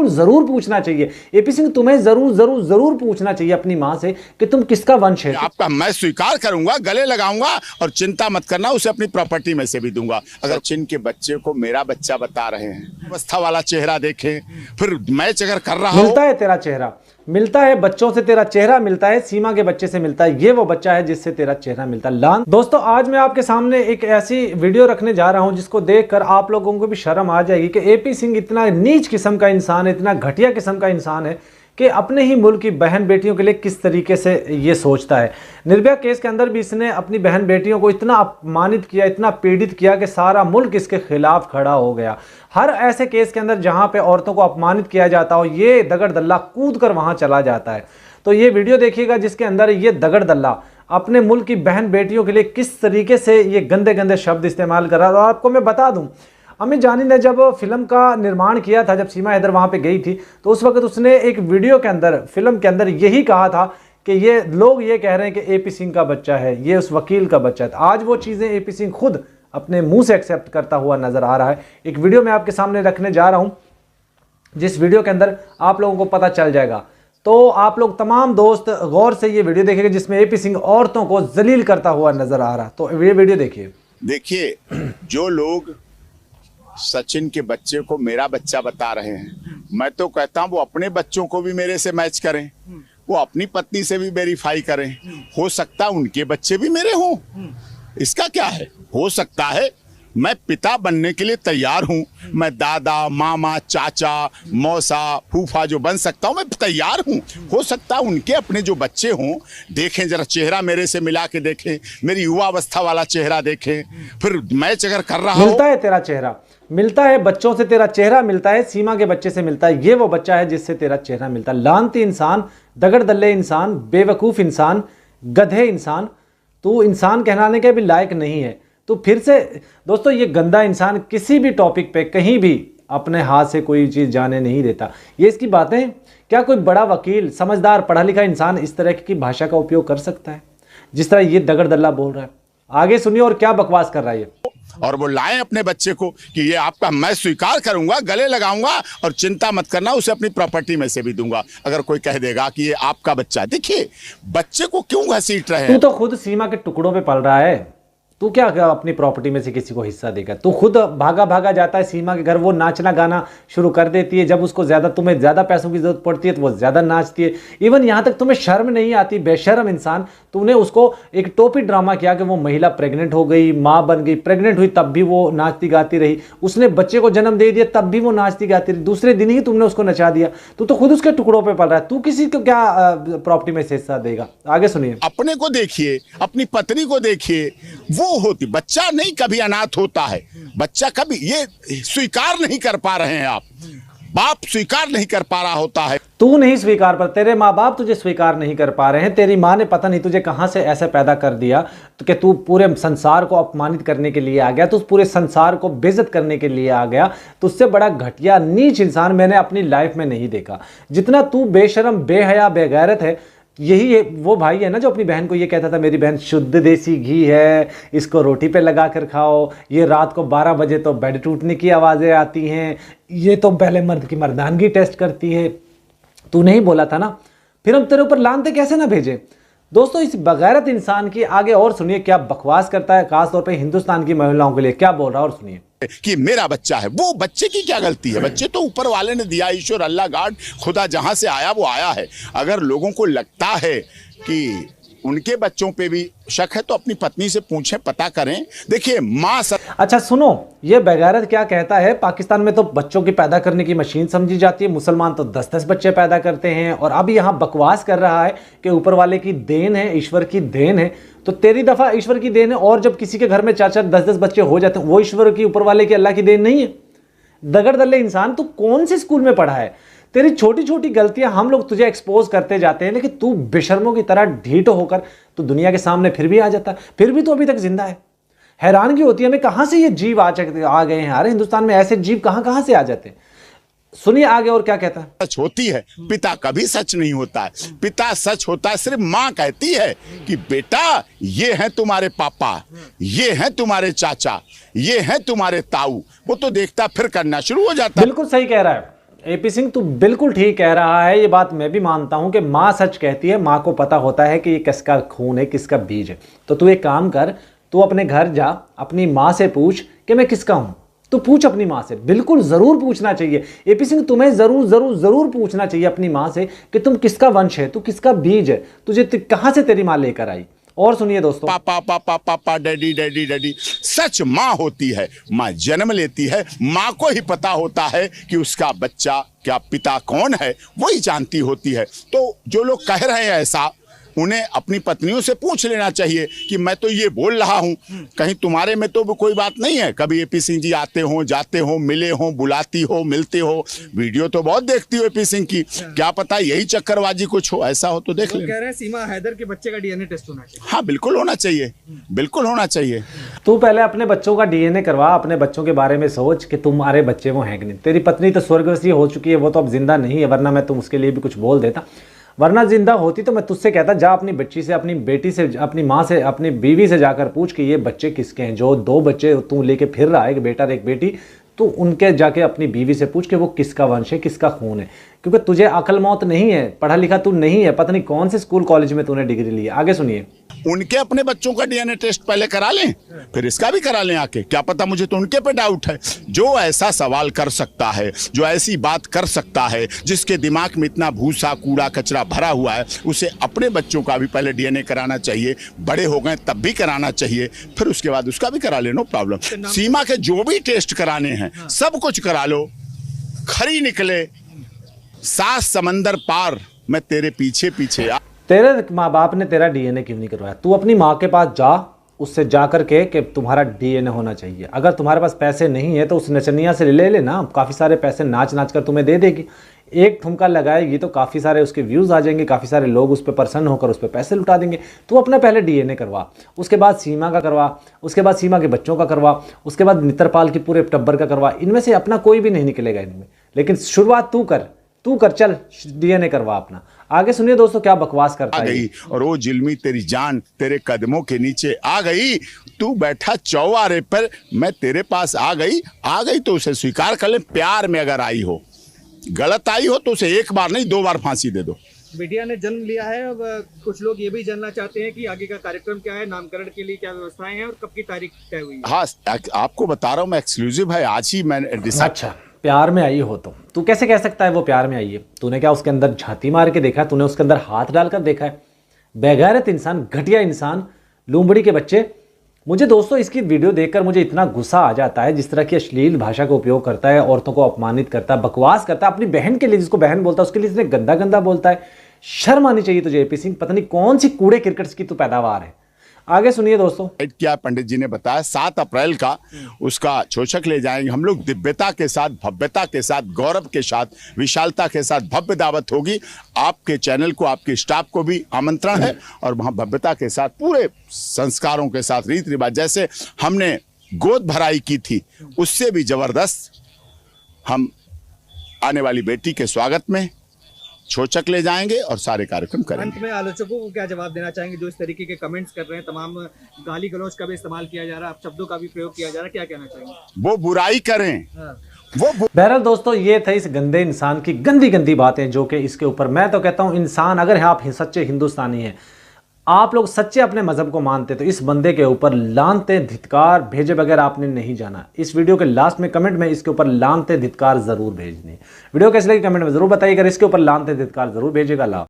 जरूर पूछना चाहिए। एपी सिंह, तुम्हें जरूर जरूर जरूर पूछना चाहिए अपनी मां से कि तुम किसका वंश है। आपका मैं स्वीकार करूंगा, गले लगाऊंगा और चिंता मत करना, उसे अपनी प्रॉपर्टी में से भी दूंगा। अगर चिन के बच्चे को मेरा बच्चा बता रहे हैं, अवस्था वाला चेहरा देखें, फिर मैच अगर कर रहा मिलता है तेरा चेहरा, मिलता है बच्चों से तेरा चेहरा मिलता है, सीमा के बच्चे से मिलता है, ये वो बच्चा है जिससे तेरा चेहरा मिलता है। लान दोस्तों, आज मैं आपके सामने एक ऐसी वीडियो रखने जा रहा हूं जिसको देखकर आप लोगों को भी शर्म आ जाएगी कि एपी सिंह इतना नीच किस्म का इंसान है, इतना घटिया किस्म का इंसान है कि अपने ही मुल्क की बहन बेटियों के लिए किस तरीके से ये सोचता है। निर्भया केस के अंदर भी इसने अपनी बहन बेटियों को इतना अपमानित किया, इतना पीड़ित किया कि सारा मुल्क इसके खिलाफ खड़ा हो गया। हर ऐसे केस के अंदर जहां पे औरतों को अपमानित किया जाता हो, ये दगड़ दल्ला कूद कर वहां चला जाता है। तो ये वीडियो देखिएगा जिसके अंदर ये दगड़ दल्ला अपने मुल्क की बहन बेटियों के लिए किस तरीके से ये गंदे गंदे शब्द इस्तेमाल कर रहा है। और आपको मैं बता दूं, अमित जानी ने जब फिल्म का निर्माण किया था, जब सीमा हैदर वहां पे गई थी, तो उस वक्त उसने एक वीडियो के अंदर, फिल्म के अंदर यही कहा था कि ये लोग ये कह रहे हैं कि एपी सिंह का बच्चा है, ये उस वकील का बच्चा था। आज वो चीजें एपी सिंह खुद अपने मुंह से एक्सेप्ट करता हुआ नजर आ रहा है। एक वीडियो मैं आपके सामने रखने जा रहा हूं, जिस वीडियो के अंदर आप लोगों को पता चल जाएगा। तो आप लोग तमाम दोस्त गौर से ये वीडियो देखेंगे जिसमें एपी सिंह औरतों को जलील करता हुआ नजर आ रहा। तो ये वीडियो देखिए। देखिए, जो लोग सचिन के बच्चे को मेरा बच्चा बता रहे हैं, मैं तो कहता हूं वो अपने बच्चों को भी मेरे से मैच करें, वो अपनी पत्नी से भी वेरीफाई करें। हो सकता है उनके बच्चे भी मेरे हों, इसका क्या है। हो सकता है, मैं पिता बनने के लिए तैयार हूं। मैं दादा, मामा, चाचा, मौसा, फूफा जो बन सकता हूं, मैं तैयार हूं। हो सकता है उनके अपने जो बच्चे हों, देखें जरा चेहरा मेरे से मिला के देखें, मेरी युवा अवस्था वाला चेहरा देखें, फिर मैच अगर कर रहा हो। मिलता है तेरा चेहरा, मिलता है बच्चों से तेरा चेहरा मिलता है, सीमा के बच्चे से मिलता है, ये वो बच्चा है जिससे तेरा चेहरा मिलता है। लानती इंसान, दगड़ दल्ले इंसान, बेवकूफ इंसान, गधे इंसान, तू इंसान कहलाने के भी लायक नहीं है। तो फिर से दोस्तों, ये गंदा इंसान किसी भी टॉपिक पे कहीं भी अपने हाथ से कोई चीज़ जाने नहीं देता। ये इसकी बातें, क्या कोई बड़ा वकील, समझदार, पढ़ा लिखा इंसान इस तरह की भाषा का उपयोग कर सकता है जिस तरह ये दगड़ दल्ला बोल रहा है? आगे सुनिए और क्या बकवास कर रहा है ये। और वो लाएं अपने बच्चे को कि ये आपका, मैं स्वीकार करूंगा, गले लगाऊंगा और चिंता मत करना, उसे अपनी प्रॉपर्टी में से भी दूंगा। अगर कोई कह देगा कि ये आपका बच्चा है, देखिए बच्चे को क्यों घसीट रहे हैं। तू तो खुद सीमा के टुकड़ों पे पल रहा है, तू क्या अपनी प्रॉपर्टी में से किसी को हिस्सा देगा? तू खुद भागा भागा जाता है सीमा के घर, वो नाचना गाना शुरू कर देती है। जब उसको ज्यादा, तुम्हें ज्यादा पैसों की जरूरत पड़ती है तो वो ज्यादा नाचती है। इवन यहां तक तुम्हें शर्म नहीं आती, बेशर्म इंसान। तूने उसको एक टोपी ड्रामा किया कि वो महिला प्रेग्नेंट हो गई, मां बन गई, प्रेग्नेंट हुई तब भी वो नाचती गाती रही, उसने बच्चे को जन्म दे दिया तब भी वो नाचती गाती रही, दूसरे दिन ही तुमने उसको नचा दिया। तू तो खुद उसके टुकड़ों पर पल रहा है, तू किसी को क्या प्रॉपर्टी में से हिस्सा देगा? आगे सुनिए। अपने को देखिए, अपनी पत्नी को देखिए, वो होती। बच्चा नहीं कभी अनाथ होता है, बच्चा कभी, ये स्वीकार नहीं कर पा रहे हैं आप, बाप स्वीकार नहीं कर पा रहा होता है। तू नहीं स्वीकार पर, तेरे माँ बाप तुझे स्वीकार नहीं कर पा रहे हैं। तेरी माँ ने पता नहीं तुझे कहां से ऐसे पैदा कर दिया तो कि तू पूरे संसार को अपमानित करने के लिए आ गया, तू पूरे संसार को बेइज्जत करने के लिए आ गया। तुझसे बड़ा घटिया नीच इंसान मैंने अपनी लाइफ में नहीं देखा। जितना तू बेशरम, बेहया, बेगैरत है, यही वो भाई है ना जो अपनी बहन को ये कहता था मेरी बहन शुद्ध देसी घी है, इसको रोटी पे लगा कर खाओ, ये रात को 12 बजे तो बेड टूटने की आवाज़ें आती हैं, ये तो पहले मर्द की मर्दानगी टेस्ट करती है। तू नहीं बोला था ना, फिर हम तेरे ऊपर लानते कैसे ना भेजे। दोस्तों, इस बगैरत इंसान की आगे और सुनिए क्या बकवास करता है, खासतौर पे हिंदुस्तान की महिलाओं के लिए क्या बोल रहा है, और सुनिए। कि मेरा बच्चा है, वो बच्चे की क्या गलती है? बच्चे तो ऊपर वाले ने दिया, ईश्वर, अल्लाह, गॉड, खुदा जहां से आया वो आया है। अगर लोगों को लगता है कि उनके बच्चों पे भी शक है तो अपनी पत्नी से पूछें, पता करें। देखिए माँ अच्छा सुनो, ये बेगैरत क्या कहता है, पाकिस्तान में तो बच्चों की पैदा करने की मशीन समझी जाती है, मुसलमान तो 10-10 बच्चे पैदा करते हैं। और अब यहाँ बकवास कर रहा है कि ऊपर वाले की देन है, ईश्वर की देन है। तो तेरी दफा ईश्वर की देन है, और जब किसी के घर में 4-4, 10-10 बच्चे हो जाते हैं, वो ईश्वर की, ऊपर वाले की, अल्लाह की देन नहीं है? दगड़ दल्ले इंसान, तू कौन से स्कूल में पढ़ा है? तेरी छोटी छोटी गलतियां हम लोग तुझे एक्सपोज करते जाते हैं, लेकिन तू बेशर्मों की तरह ढीठ होकर तू दुनिया के सामने फिर भी आ जाता है, फिर भी तो अभी तक जिंदा है। हैरानगी होती है हमें, कहां से ये जीव आ गए हैं। अरे हिंदुस्तान में ऐसे जीव कहां कहां से आ जाते हैं। सुनिए आगे और क्या कहता है। सच होती है, पिता कभी सच नहीं होता है। पिता सच होता है, सिर्फ माँ कहती है कि बेटा ये हैं तुम्हारे पापा, ये हैं तुम्हारे चाचा, ये हैं तुम्हारे ताऊ। वो तो देखता फिर करना शुरू हो जाता है। बिल्कुल सही कह रहा है। एपी सिंह तू बिल्कुल ठीक कह रहा है, ये बात मैं भी मानता हूं कि माँ सच कहती है, माँ को पता होता है कि ये किसका खून है, किसका बीज है। तो तू एक काम कर, तू अपने घर जा, अपनी माँ से पूछ कि मैं किसका हूं। तो पूछ अपनी माँ से, बिल्कुल जरूर पूछना चाहिए। एपी सिंह तुम्हें जरूर जरूर जरूर पूछना चाहिए अपनी माँ से कि तुम किसका वंश है, तू किसका बीज है, तुझे कहां से तेरी माँ लेकर आई। और सुनिए दोस्तों, पापा पापा पापा डैडी डैडी डैडी, सच माँ होती है। माँ जन्म लेती है, माँ को ही पता होता है कि उसका बच्चा क्या पिता कौन है, वही जानती होती है। तो जो लोग कह रहे हैं ऐसा, उन्हें अपनी पत्नियों से पूछ लेना चाहिए कि मैं तो ये बोल रहा हूं, कहीं तुम्हारे में तो कोई बात नहीं है। कभी एपी सिंह जी आते हो, जाते हो, मिले हो, बुलाती हो, मिलते हो, वीडियो तो बहुत देखती हो एपी सिंह की, क्या पता यही चक्करबाजी कुछ हो, ऐसा हो तो देख ले। कह रहे हैं सीमा हैदर के बच्चे का डीएनए टेस्ट होना चाहिए। हाँ बिल्कुल होना चाहिए, बिल्कुल होना चाहिए। तू पहले अपने बच्चों का डीएनए करवा, अपने बच्चों के बारे में सोच कि तुम्हारे बच्चे वो हैं कि नहीं। तेरी पत्नी तो स्वर्गवासी हो चुकी है, वो तो अब जिंदा नहीं है, वरना मैं तुम उसके लिए भी कुछ बोल देता। वरना जिंदा होती तो मैं तुझसे कहता, जा अपनी बच्ची से, अपनी बेटी से, अपनी माँ से, अपनी बीवी से जाकर पूछ कि ये बच्चे किसके हैं। जो 2 बच्चे तू लेके फिर रहा है, एक बेटा और एक बेटी, तो उनके जाके अपनी बीवी से पूछ के वो किसका वंश है, किसका खून है। क्योंकि तुझे अकल मौत नहीं है, पढ़ा लिखा तू नहीं है, पता नहीं कौन से स्कूल कॉलेज में तूने डिग्री ली है। आगे सुनिए। उनके अपने बच्चों का डीएनए टेस्ट पहले करा लें, फिर इसका भी करा लें आके, क्या पता, मुझे तो उनके पे डाउट है। जो ऐसा सवाल कर सकता है, जो ऐसी बात कर सकता है, जिसके दिमाग में इतना भूसा कूड़ा कचरा भरा हुआ है, उसे अपने बच्चों का भी पहले डीएनए कराना चाहिए। बड़े हो गए तब भी कराना चाहिए, फिर उसके बाद उसका भी करा ले, नो प्रॉब्लम। सीमा के जो भी टेस्ट कराने हैं सब कुछ करा लो, खरी निकले 7 समंदर पार, मैं तेरे पीछे पीछे आ। तेरे माँ बाप ने तेरा डीएनए क्यों नहीं करवाया? तू अपनी माँ के पास जा, उससे जा करके कि तुम्हारा डीएनए होना चाहिए। अगर तुम्हारे पास पैसे नहीं है तो उस नचनिया से ले लेना, काफ़ी सारे पैसे नाच नाच कर तुम्हें दे देगी। एक ठुमका लगाएगी तो काफ़ी सारे उसके व्यूज़ आ जाएंगे, काफ़ी सारे लोग उस पर प्रसन्न होकर उस पर पैसे लुटा देंगे। तू अपना पहले डीएनए करवा, उसके बाद सीमा का करवा, उसके बाद सीमा के बच्चों का करवा, उसके बाद मित्रपाल की पूरे टब्बर का करवा। इनमें से अपना कोई भी नहीं निकलेगा इनमें, लेकिन शुरुआत तू कर, चल डीएनए करवा अपना। आगे सुनिए दोस्तों क्या बकवास करता है। गई और वो जिल्मी तेरी जान तेरे कदमों के नीचे आ गई। तू बैठा चौवारे पर, मैं तेरे पास आ गई तो उसे स्वीकार कर ले। प्यार में अगर आई हो, गलत आई हो तो उसे 1 बार नहीं 2 बार फांसी दे दो। बिटिया ने जन्म लिया है। अब कुछ लोग ये भी जानना चाहते हैं कि आगे का कार्यक्रम क्या है, नामकरण के लिए क्या व्यवस्थाएं हैं और कब की तारीख तय हुई है। हाँ आपको बता रहा हूँ मैं, एक्सक्लूसिव है, आज ही मैंने डिसाइड। अच्छा, प्यार में आई हो तो तू कैसे कह सकता है वो प्यार में आई है? तूने क्या उसके अंदर झांती मार के देखा है? तूने उसके अंदर हाथ डालकर देखा है? बेगैरत इंसान, घटिया इंसान, लूंबड़ी के बच्चे। मुझे दोस्तों इसकी वीडियो देखकर मुझे इतना गुस्सा आ जाता है, जिस तरह की अश्लील भाषा का उपयोग करता है, औरतों को अपमानित करता है, बकवास करता है। अपनी बहन के लिए, जिसको बहन बोलता है, उसके लिए इसने गंदा गंदा बोलता है। शर्म आनी चाहिए तुझे एपी सिंह, पता नहीं कौन सी कूड़े क्रिकेट्स की तू पैदावार है। आगे सुनिए दोस्तों क्या पंडित जी ने बताया, 7 अप्रैल का उसका छोचक ले जाएंगे हम लोग। दिव्यता के साथ, भव्यता के साथ, गौरव के साथ, विशालता के साथ भव्य दावत होगी। आपके चैनल को, आपके स्टाफ को भी आमंत्रण है, और वहां भव्यता के साथ, पूरे संस्कारों के साथ, रीति रिवाज, जैसे हमने गोद भराई की थी उससे भी जबरदस्त हम आने वाली बेटी के स्वागत में छोचक ले जाएंगे और सारे कार्यक्रम करेंगे। अंत में आलोचकों को क्या जवाब देना चाहेंगे जो इस तरीके के कमेंट्स कर रहे हैं, तमाम गाली गलौज का भी इस्तेमाल किया जा रहा है, शब्दों का भी प्रयोग किया जा रहा है, क्या कहना चाहेंगे? वो बुराई करें, हाँ। बहरहाल दोस्तों ये थे इस गंदे इंसान की गंदी गंदी बातें, जो कि इसके ऊपर मैं तो कहता हूं, इंसान अगर आप सच्चे हिंदुस्तानी हैं, आप लोग सच्चे अपने मजहब को मानते, तो इस बंदे के ऊपर लानते धिक्कार भेजे बगैर आपने नहीं जाना। इस वीडियो के लास्ट में कमेंट में इसके ऊपर लानते धिक्कार जरूर भेजनी। वीडियो कैसे लगी कमेंट में जरूर बताइएगा, इसके ऊपर लानते धिक्कार जरूर भेजिएगा।